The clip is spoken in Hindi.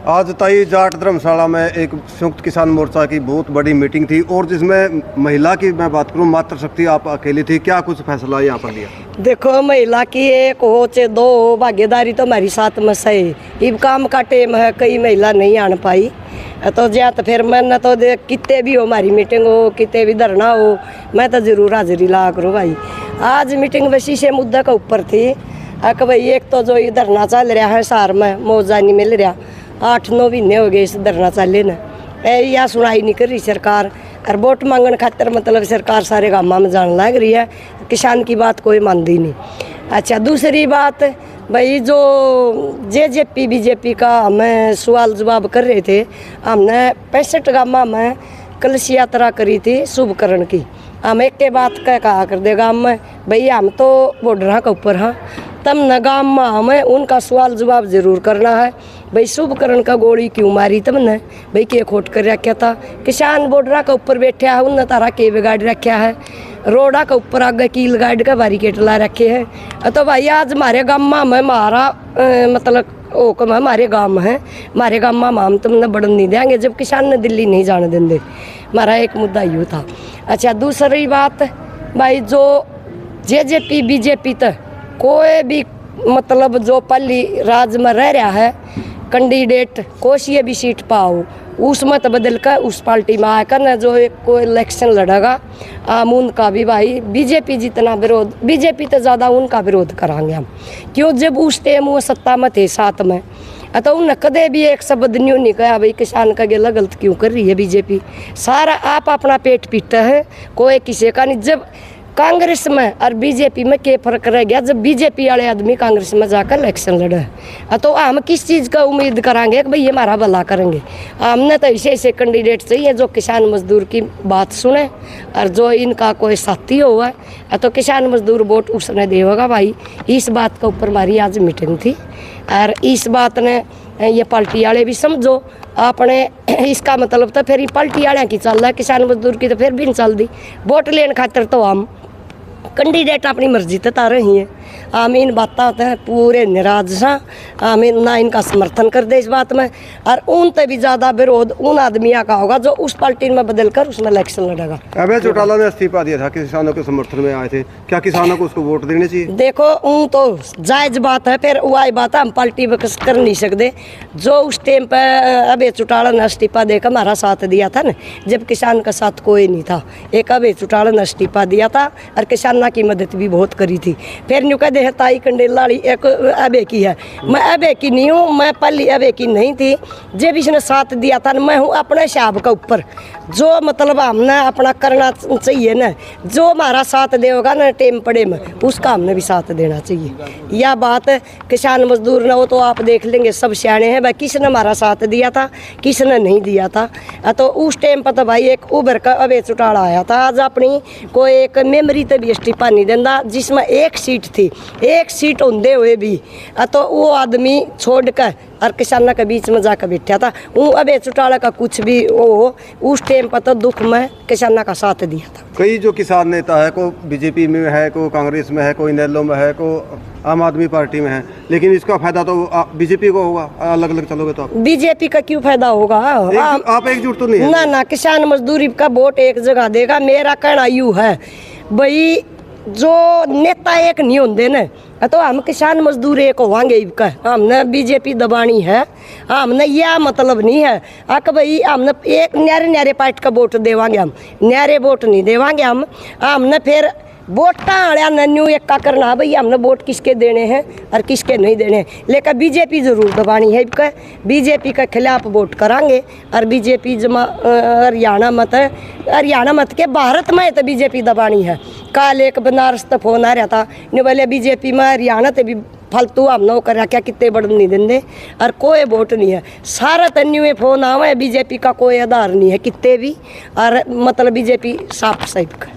आज ताई जाट धर्मशाला में एक संयुक्त किसान मोर्चा की बहुत बड़ी मीटिंग थी और जिसमें महिला की मैं बात करूं, मातृशक्ति आप अकेली थी, क्या कुछ फैसला यहाँ पर लिया? देखो, महिला की एक हो चाहे दो हो, भागीदारी तो हमारी साथ में सही। इब काम का टेम है, कई महिला नहीं आन पाई तो ज्या तो फिर मैं तो कितने भी हो हमारी मीटिंग हो, कितने भी धरना हो, मैं तो जरूर हाजिरी ला करूँ भाई। आज मीटिंग वैसी से मुद्दा के ऊपर थी कि भाई एक तो जो ये धरना चल रहा है सार में मुआवजा नहीं मिल रहा, 8-9 महीने हो गए इस धरना चले न, या सुनाई नहीं कर रही सरकार। और वोट मांगने खातर मतलब सरकार सारे गाँव में जाने लग रही है, किसान की बात कोई मानती नहीं। अच्छा, दूसरी बात भाई, जो जेजेपी बीजेपी का हमें सवाल जवाब कर रहे थे, हमने 65 गाँव में कलश यात्रा करी थी शुभकरण की। हम एक के बात कहा कर दे गाँव में भाई हम तो बॉर्डर के ऊपर हाँ, तब न गाँव में हमें उनका सवाल जवाब जरूर करना है। भाई शुभकरण का गोली क्यों मारी तब न, भाई के खोट कर रखा था, किसान बॉर्डर के ऊपर बैठा है, उन तारा के बिगाड़ रखा है, रोडा के ऊपर आगे कील गाड़ का बैरिकेड ला रखे हैं। तो भाई आज हमारे गाँव में हमारा मतलब हुक्म है, हमारे गाँव में है, हमारे गाँव में हम तुमने बढ़न नहीं देंगे जब किसान ने दिल्ली नहीं जाने देंगे। हमारा एक मुद्दा यूँ था। अच्छा, दूसरी बात भाई, जो जेजेपी बीजेपी तक कोई भी मतलब जो पल्ली राज्य में रह रहा है कैंडिडेट कोई भी सीट पाओ उसमें तो बदल कर उस पार्टी में आकर न जो एक कोई इलेक्शन लड़ेगा हम उनका भी भाई बीजेपी जितना विरोध, बीजेपी तो ज़्यादा उनका विरोध कराएंगे हम। क्यों, जब उस टाइम वो सत्ता में थे साथ में तो उन कदे भी एक शब्द न्यू नहीं कहा भाई किसान का गेला गलत क्यों कर रही है बीजेपी। सारा आप अपना पेट पीटता है, कोई किसी का नहीं। जब कांग्रेस में और बीजेपी में क्या फर्क रह गया, जब बीजेपी वाले आदमी कांग्रेस में जाकर इलेक्शन लड़े तो हम किस चीज़ का उम्मीद कराएंगे कि भाई ये हमारा भला करेंगे। हमने तो ऐसे ऐसे कैंडिडेट चाहिए जो किसान मजदूर की बात सुने और जो इनका कोई साथी हुआ तो किसान मजदूर वोट उसने दे होगा भाई। इस बात के ऊपर हमारी आज मीटिंग थी और इस बात ने ये पार्टी वाले भी समझो आपने, इसका मतलब तो फिर पार्टी वाले की चल रहा है, किसान मजदूर की तो फिर भी नहीं चल दी। वोट लेने खातर तो हम कैंडिडेट अपनी मर्जी बता रही हैं, हम इन बातें होते हैं पूरे निराज सा, हम ना इनका समर्थन कर दे इस बात में। और उन पे भी ज़्यादा विरोध उन आदमियों का होगा जो उस पार्टी में बदल कर उसमें इलेक्शन लड़ेगा। अभय चौटाला ने इस्तीफा दिया था, किसानों के समर्थन में आए थे, क्या किसानों को उसको वोट देने चाहिए? देखो, उन तो जायज़ बात है, फिर वही बात है हम पार्टी बकस कर नहीं सकते। जो उस टाइम पर अभय चौटाला ने इस्तीफा देकर हमारा साथ दिया था ना, जब किसान का साथ कोई नहीं था, एक अभय चौटाला ने इस्तीफा दिया था और किसानों की मदद भी बहुत करी थी। फिर न्यू कह दे ताई कंडेलाड़ी एक अबे की है, मैं अबे की नहीं हूँ, मैं पहली अबे की नहीं थी। जब इसने साथ दिया था मैं हूँ अपने हिसाब के ऊपर, जो मतलब हमने अपना करना चाहिए ना, जो हमारा साथ देगा ना टेम पड़े में उसका हमने भी साथ देना चाहिए। यह बात किसान मजदूर न हो तो आप देख लेंगे सब सियाने हैं भाई, किसने हमारा साथ दिया था किसने नहीं दिया था। तो उस टाइम पर तो भाई एक उभर का अभय चौटाला आया था। आज अपनी कोई एक मेमोरी तो भी इस्तीफा नहीं देता, जिसमें एक सीट थी, एक सीट होंदे हुए भी तो वो आदमी छोड़कर और किसानों के बीच में जाकर बैठा था। वो अभय चौटाला का कुछ भी वो उस टाइम पर तो दुख में किसानों का साथ दिया था। कई जो किसान नेता है, को बीजेपी में है, को कांग्रेस में है, कोई इनेलो में है, को आम आदमी पार्टी में है, लेकिन इसका फायदा तो बीजेपी को होगा। अलग अलग चलोगे तो आप बीजेपी का क्यों फायदा होगा? आप एकजुट तो नहीं है? ना, किसान मजदूरी का वोट एक जगह देगा। मेरा कहना यूँ है भाई, जो नेता एक नहीं होंगे न तो हम किसान मजदूर एक होंगे। हमने बीजेपी दबानी है, हमने यह मतलब नहीं है कि भाई हमने एक न्यारे न्यारे पार्टी का वोट देवांगे, हम न्यारे वोट नहीं देवांगे। हमने फिर वोटा नन्यू एक का करना भाई, हमने वोट किसके देने हैं और किसके नहीं देने हैं। लेकिन बीजेपी जरूर दबानी है, बीजेपी के खिलाफ वोट करांगे। और बीजेपी जमा हरियाणा मत के भारत में तो बीजेपी दबानी है। कल एक बनारस तो फोन आ रहा था, नहीं बोले बीजेपी में हरियाणा तो भी फालतू हम नौ कर रखा, कितने बढ़ नहीं देंगे और कोई वोट नहीं है। सारा तन्यू में फोन आवा, बीजेपी का कोई आधार नहीं है कितने भी, और मतलब बीजेपी साफ साफ का।